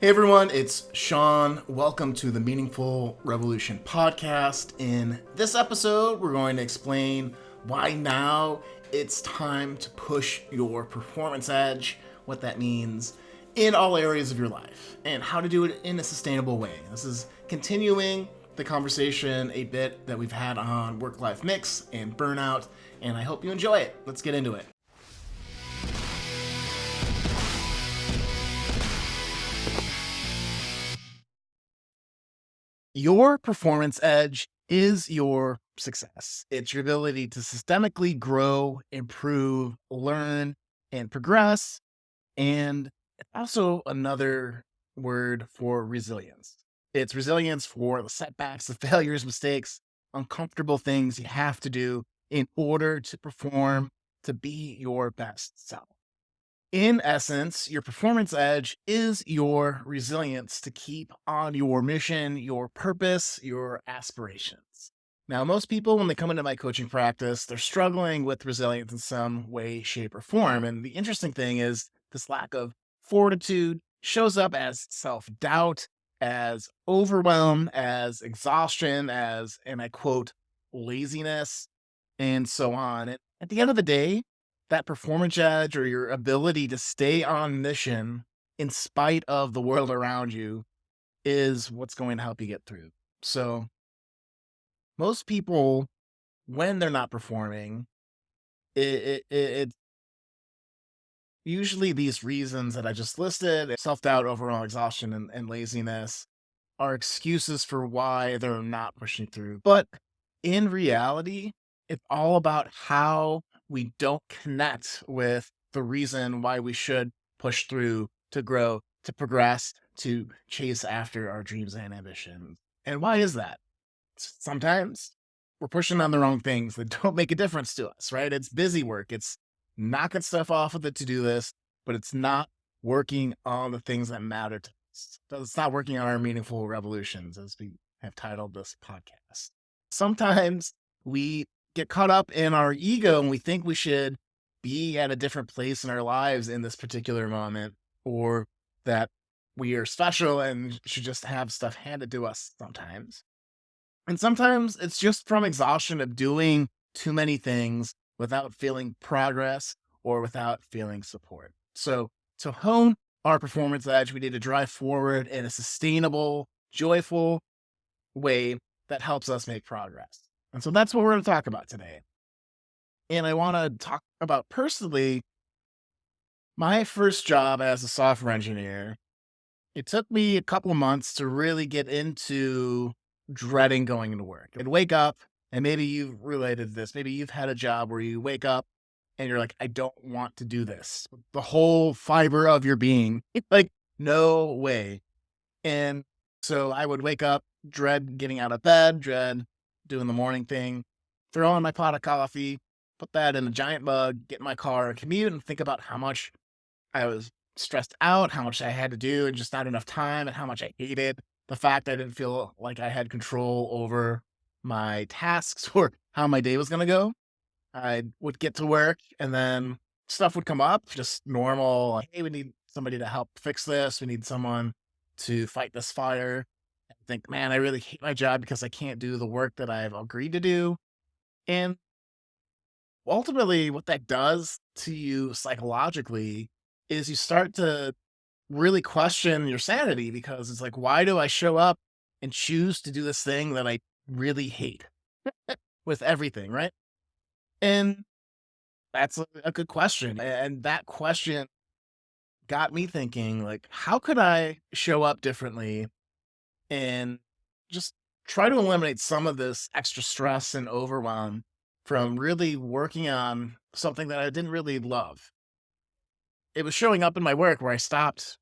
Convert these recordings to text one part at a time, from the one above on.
Hey everyone, it's Shawn. Welcome to the Meaningful Revolution podcast. In this episode, we're going to explain why now it's time to push your performance edge, what that means in all areas of your life, and how to do it in a sustainable way. This is continuing the conversation a bit that we've had on work-life mix and burnout, and I hope you enjoy it. Let's get into it. Your performance edge is your success. It's your ability to systemically grow, improve, learn, and progress. And it's also another word for resilience. It's resilience for the setbacks, the failures, mistakes, uncomfortable things you have to do in order to perform, to be your best self. In essence, your performance edge is your resilience to keep on your mission, your purpose, your aspirations. Now, most people, when they come into my coaching practice, they're struggling with resilience in some way, shape, or form. And the interesting thing is, this lack of fortitude shows up as self doubt, as overwhelm, as exhaustion, as, and I quote, laziness, and so on. And at the end of the day, that performance edge or your ability to stay on mission in spite of the world around you is what's going to help you get through. So, most people, when they're not performing, it's usually these reasons that I just listed, self doubt, overall exhaustion, and laziness, are excuses for why they're not pushing through. But in reality, it's all about how we don't connect with the reason why we should push through, to grow, to progress, to chase after our dreams and ambitions. And why is that? Sometimes we're pushing on the wrong things that don't make a difference to us, right? It's busy work. It's knocking stuff off of the to-do list, but it's not working on the things that matter to us. It's not working on our meaningful revolutions, as we have titled this podcast. Sometimes we get caught up in our ego and we think we should be at a different place in our lives in this particular moment, or that we are special and should just have stuff handed to us sometimes. And sometimes it's just from exhaustion of doing too many things without feeling progress or without feeling support. So to hone our performance edge, we need to drive forward in a sustainable, joyful way that helps us make progress. And so that's what we're going to talk about today. And I want to talk about personally my first job as a software engineer. It took me a couple of months to really get into dreading going into work. I'd wake up, and maybe you've related to this. Maybe you've had a job where you wake up and you're like, I don't want to do this. The whole fiber of your being, like, no way. And so I would wake up, dread getting out of bed, dread doing the morning thing, throw on my pot of coffee, put that in a giant mug, get in my car, commute, and think about how much I was stressed out, how much I had to do, and just not enough time, and how much I hated the fact I didn't feel like I had control over my tasks or how my day was going to go. I would get to work and then stuff would come up, just normal. Like, hey, we need somebody to help fix this. We need someone to fight this fire. I think, man, I really hate my job because I can't do the work that I've agreed to do. And ultimately, what that does to you psychologically is you start to really question your sanity, because it's like, why do I show up and choose to do this thing that I really hate with everything, right? And that's a good question. And that question got me thinking, like, how could I show up differently and just try to eliminate some of this extra stress and overwhelm from really working on something that I didn't really love. It was showing up in my work where I stopped.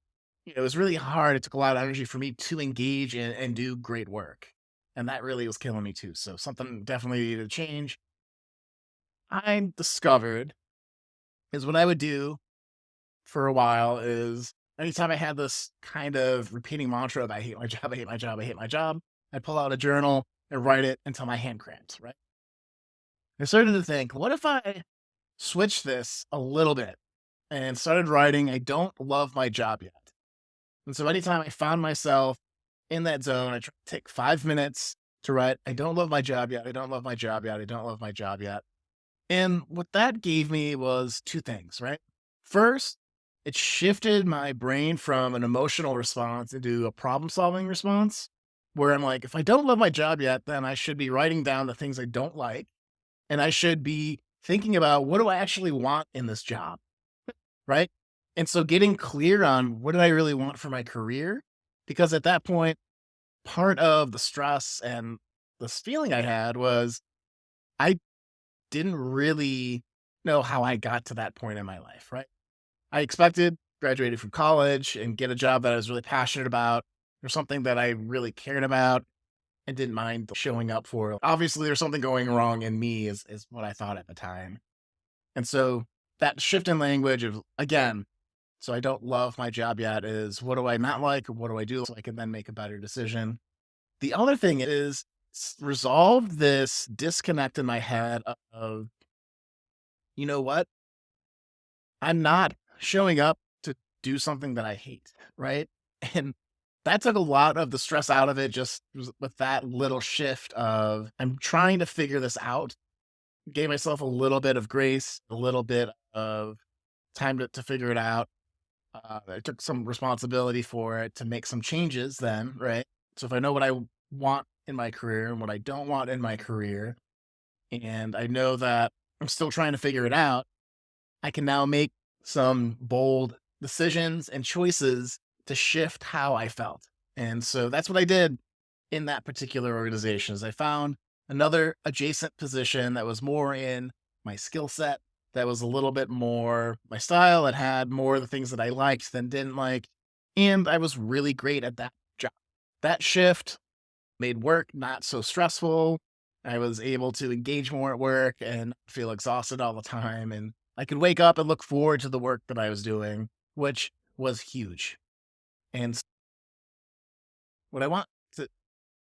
It was really hard. It took a lot of energy for me to engage and do great work. And that really was killing me too. So something definitely needed to change. I discovered is what I would do for a while is anytime I had this kind of repeating mantra of I hate my job, I hate my job, I hate my job, I'd pull out a journal and write it until my hand cramped, right? I started to think, what if I switch this a little bit and started writing, I don't love my job yet. And so anytime I found myself in that zone, I try to take 5 minutes to write, I don't love my job yet. I don't love my job yet. I don't love my job yet. And what that gave me was two things, right? First, it shifted my brain from an emotional response into a problem solving response where I'm like, if I don't love my job yet, then I should be writing down the things I don't like. And I should be thinking about what do I actually want in this job, right? And so getting clear on what do I really want for my career? Because at that point, part of the stress and this feeling I had was I didn't really know how I got to that point in my life, right? I expected graduated from college and get a job that I was really passionate about or something that I really cared about and didn't mind showing up for. Obviously, there's something going wrong in me is what I thought at the time. And so that shift in language of again, so I don't love my job yet is what do I not like or what do I do so I can then make a better decision. The other thing is resolve this disconnect in my head of, you know what? I'm not showing up to do something that I hate, right? And that took a lot of the stress out of it just with that little shift of I'm trying to figure this out. Gave myself a little bit of grace, a little bit of time to figure it out. I took some responsibility for it to make some changes then, right? So if I know what I want in my career and what I don't want in my career, and I know that I'm still trying to figure it out, I can now make some bold decisions and choices to shift how I felt. And so that's what I did in that particular organization is I found another adjacent position that was more in my skill set, that was a little bit more my style. It had more of the things that I liked than didn't like. And I was really great at that job. That shift made work not so stressful. I was able to engage more at work and feel exhausted all the time. And I could wake up and look forward to the work that I was doing, which was huge. And what I want to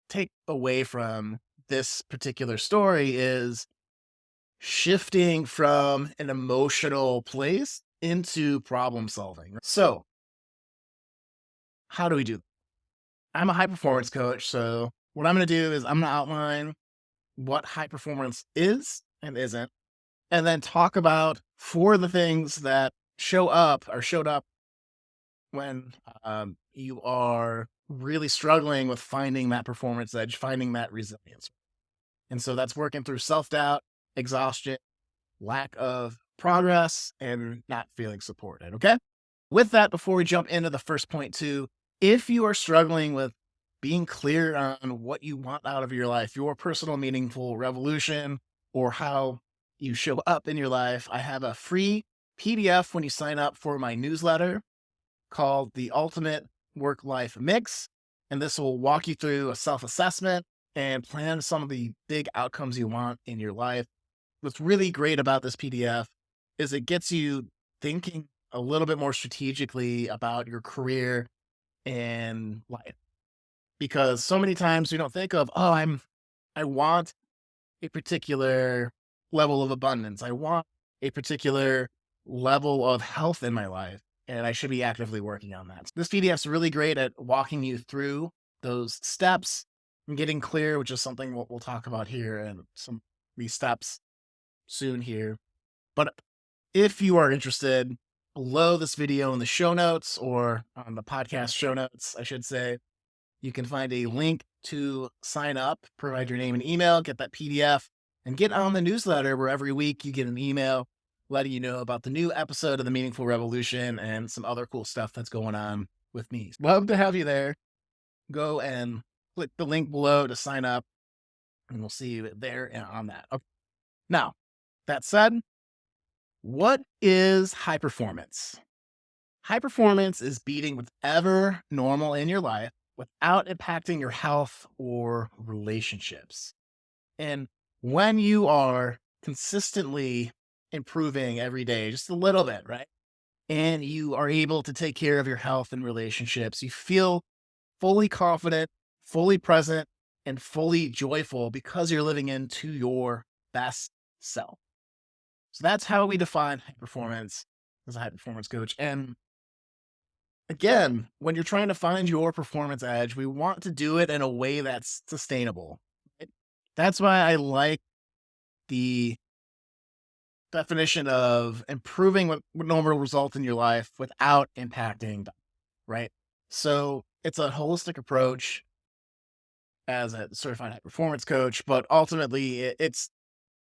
take away from this particular story is shifting from an emotional place into problem solving. So, how do we do that? I'm a high performance coach. So, what I'm going to do is I'm going to outline what high performance is and isn't, and then talk about four of the things that show up or showed up when you are really struggling with finding that performance edge, finding that resilience. And so that's working through self doubt, exhaustion, lack of progress, and not feeling supported. Okay. With that, before we jump into the first point, too, if you are struggling with being clear on what you want out of your life, your personal meaningful revolution, or how you show up in your life, I have a free PDF when you sign up for my newsletter called The Ultimate Work Life Mix. And this will walk you through a self assessment and plan some of the big outcomes you want in your life. What's really great about this PDF is it gets you thinking a little bit more strategically about your career and life. Because so many times we don't think of, oh, I want a particular level of abundance. I want a particular level of health in my life, and I should be actively working on that. This PDF is really great at walking you through those steps and getting clear, which is something we'll talk about here and some of these steps soon here. But if you are interested, below this video in the show notes or on the podcast show notes, I should say, you can find a link to sign up, provide your name and email, get that PDF, and get on the newsletter where every week you get an email letting you know about the new episode of The Meaningful Revolution and some other cool stuff that's going on with me. Love to have you there. Go and click the link below to sign up, and we'll see you there and on that. Okay. Now, that said, what is high performance? High performance is beating whatever normal in your life without impacting your health or relationships. And when you are consistently improving every day, just a little bit, right? And you are able to take care of your health and relationships, you feel fully confident, fully present, and fully joyful because you're living into your best self. So that's how we define high performance as a high performance coach. And Again, when you're trying to find your performance edge, we want to do it in a way that's sustainable. Right? That's why I like the definition of improving what would normally result in your life without impacting, right? So it's a holistic approach as a certified high performance coach, but ultimately it's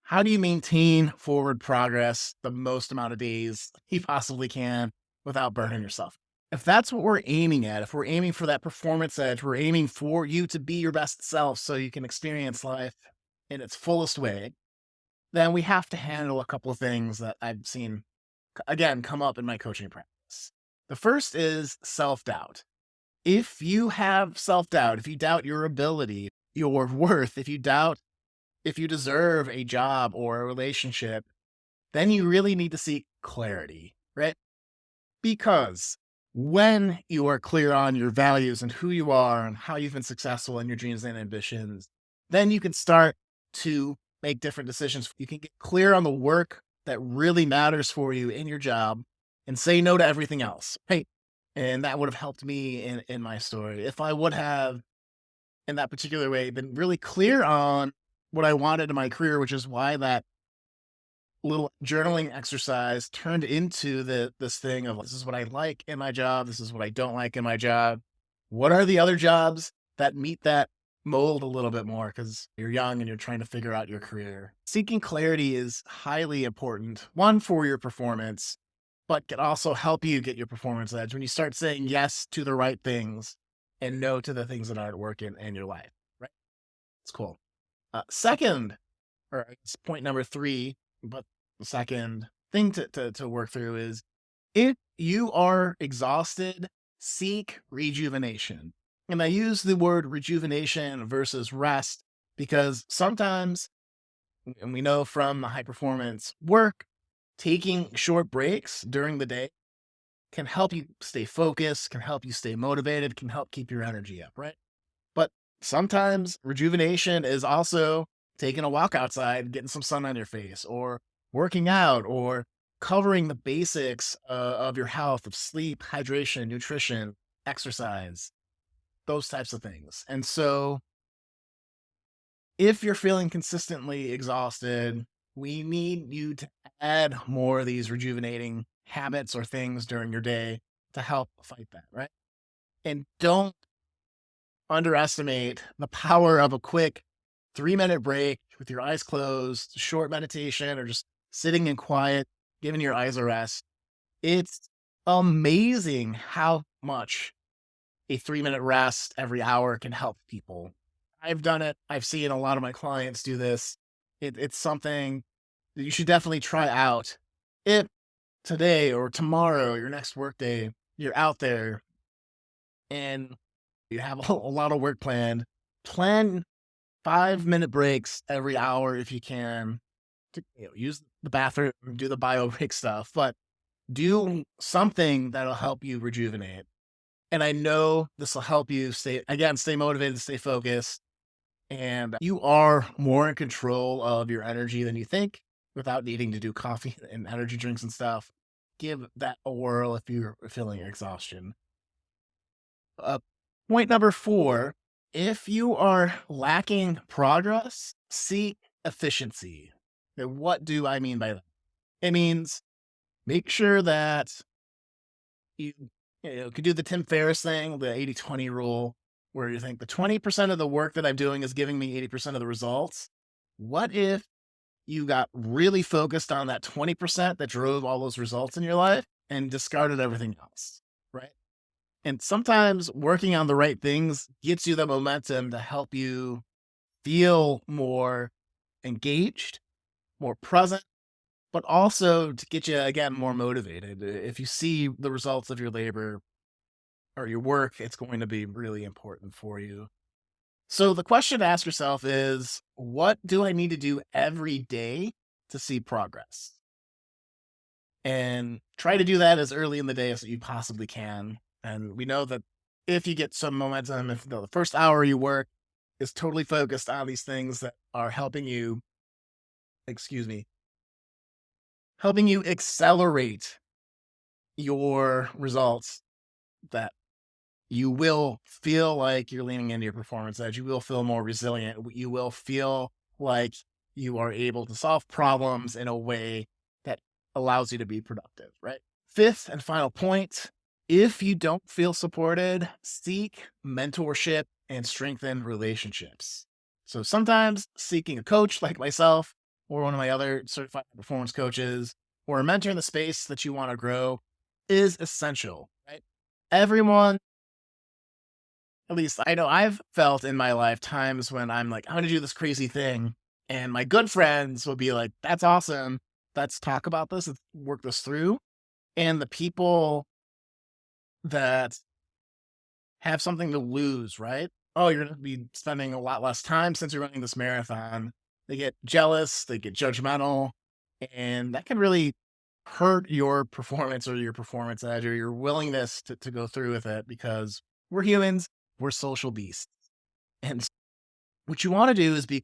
how do you maintain forward progress the most amount of days you possibly can without burning yourself? If that's what we're aiming at, if we're aiming for that performance edge, we're aiming for you to be your best self so you can experience life in its fullest way, then we have to handle a couple of things that I've seen, again, come up in my coaching practice. The first is self doubt. If you have self doubt, if you doubt your ability, your worth, if you doubt if you deserve a job or a relationship, then you really need to seek clarity, right? Because when you are clear on your values and who you are and how you've been successful in your dreams and ambitions, then you can start to make different decisions. You can get clear on the work that really matters for you in your job and say no to everything else. Right. And that would have helped me in my story. If I would have, in that particular way, been really clear on what I wanted in my career, which is why that little journaling exercise turned into this thing of this is what I like in my job, this is what I don't like in my job. What are the other jobs that meet that mold a little bit more because you're young and you're trying to figure out your career. Seeking clarity is highly important, one for your performance, but can also help you get your performance edge when you start saying yes to the right things and no to the things that aren't working in your life. Right? It's cool. Second, or I guess point number three, but the second thing to work through is if you are exhausted, seek rejuvenation. And I use the word rejuvenation versus rest because sometimes, and we know from the high performance work, taking short breaks during the day can help you stay focused, can help you stay motivated, can help keep your energy up, right? But sometimes rejuvenation is also taking a walk outside, getting some sun on your face, or working out, or covering the basics of your health, of sleep, hydration, nutrition, exercise, those types of things. And so, if you're feeling consistently exhausted, we need you to add more of these rejuvenating habits or things during your day to help fight that, right? And don't underestimate the power of a quick 3-minute break with your eyes closed, short meditation, or just sitting in quiet, giving your eyes a rest. It's amazing how much a 3-minute rest every hour can help people. I've done it. I've seen a lot of my clients do this. It's something that you should definitely try out. If today or tomorrow, your next workday, you're out there and you have a lot of work planned, plan 5-minute breaks every hour if you can to use the bathroom, do the bio break stuff, but do something that'll help you rejuvenate. And I know this will help you stay motivated, stay focused, and you are more in control of your energy than you think without needing to do coffee and energy drinks and stuff. Give that a whirl if you're feeling exhaustion. Uh, Point number four, if you are lacking progress, seek efficiency. And what do I mean by that? It means make sure that you, could do the Tim Ferriss thing, the 80-20 rule, where you think the 20% of the work that I'm doing is giving me 80% of the results. What if you got really focused on that 20% that drove all those results in your life and discarded everything else? Right. And sometimes working on the right things gets you the momentum to help you feel more engaged, more present, but also to get you, again, more motivated. If you see the results of your labor or your work, it's going to be really important for you. So the question to ask yourself is what do I need to do every day to see progress? And try to do that as early in the day as you possibly can. And we know that if you get some momentum, if the first hour you work is totally focused on these things that are helping you, excuse me, helping you accelerate your results, that you will feel like you're leaning into your performance edge. You will feel more resilient. You will feel like you are able to solve problems in a way that allows you to be productive, right? Fifth and final point, if you don't feel supported, seek mentorship and strengthen relationships. So sometimes seeking a coach like myself or one of my other certified performance coaches or a mentor in the space that you want to grow is essential, right? Everyone, at least I know I've felt in my life times when I'm like, I'm going to do this crazy thing. And my good friends will be like, that's awesome. Let's talk about this. Let's work this through. And the people that have something to lose, right? Oh, you're going to be spending a lot less time since you're running this marathon. They get jealous, they get judgmental, and that can really hurt your performance or your performance edge or your willingness to go through with it because we're humans, we're social beasts. And what you want to do is be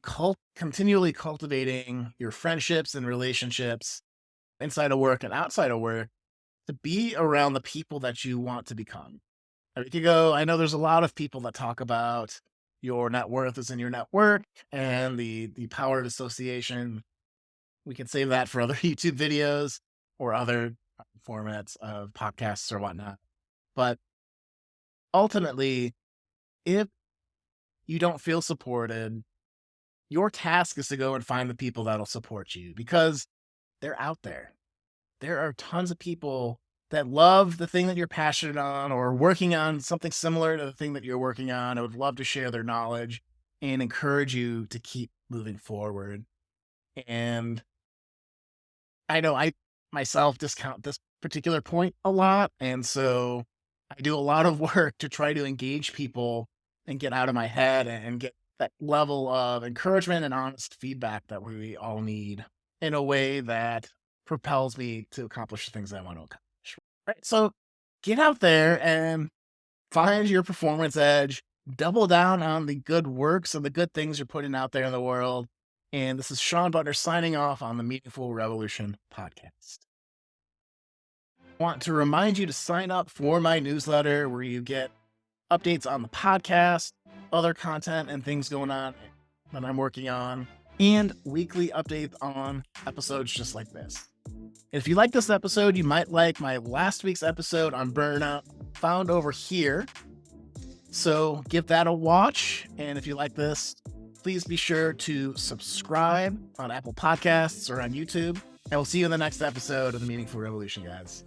continually cultivating your friendships and relationships inside of work and outside of work to be around the people that you want to become. I know there's a lot of people that talk about your net worth is in your network and the power of association. We can save that for other YouTube videos or other formats of podcasts or whatnot. But ultimately, if you don't feel supported, your task is to go and find the people that'll support you because they're out there. There are tons of people that love the thing that you're passionate on or working on something similar to the thing that you're working on. I would love to share their knowledge and encourage you to keep moving forward. And I know I myself discount this particular point a lot. And so I do a lot of work to try to engage people and get out of my head and get that level of encouragement and honest feedback that we all need in a way that propels me to accomplish the things I want to accomplish. Right. So get out there and find your performance edge, double down on the good works and the good things you're putting out there in the world. And this is Shawn Buttner signing off on the Meaningful Revolution podcast. Want to remind you to sign up for my newsletter where you get updates on the podcast, other content and things going on that I'm working on, and weekly updates on episodes just like this. If you like this episode, you might like my last week's episode on burnout found over here. So give that a watch. And if you like this, please be sure to subscribe on Apple Podcasts or on YouTube. And we'll see you in the next episode of the Meaningful Revolution, guys.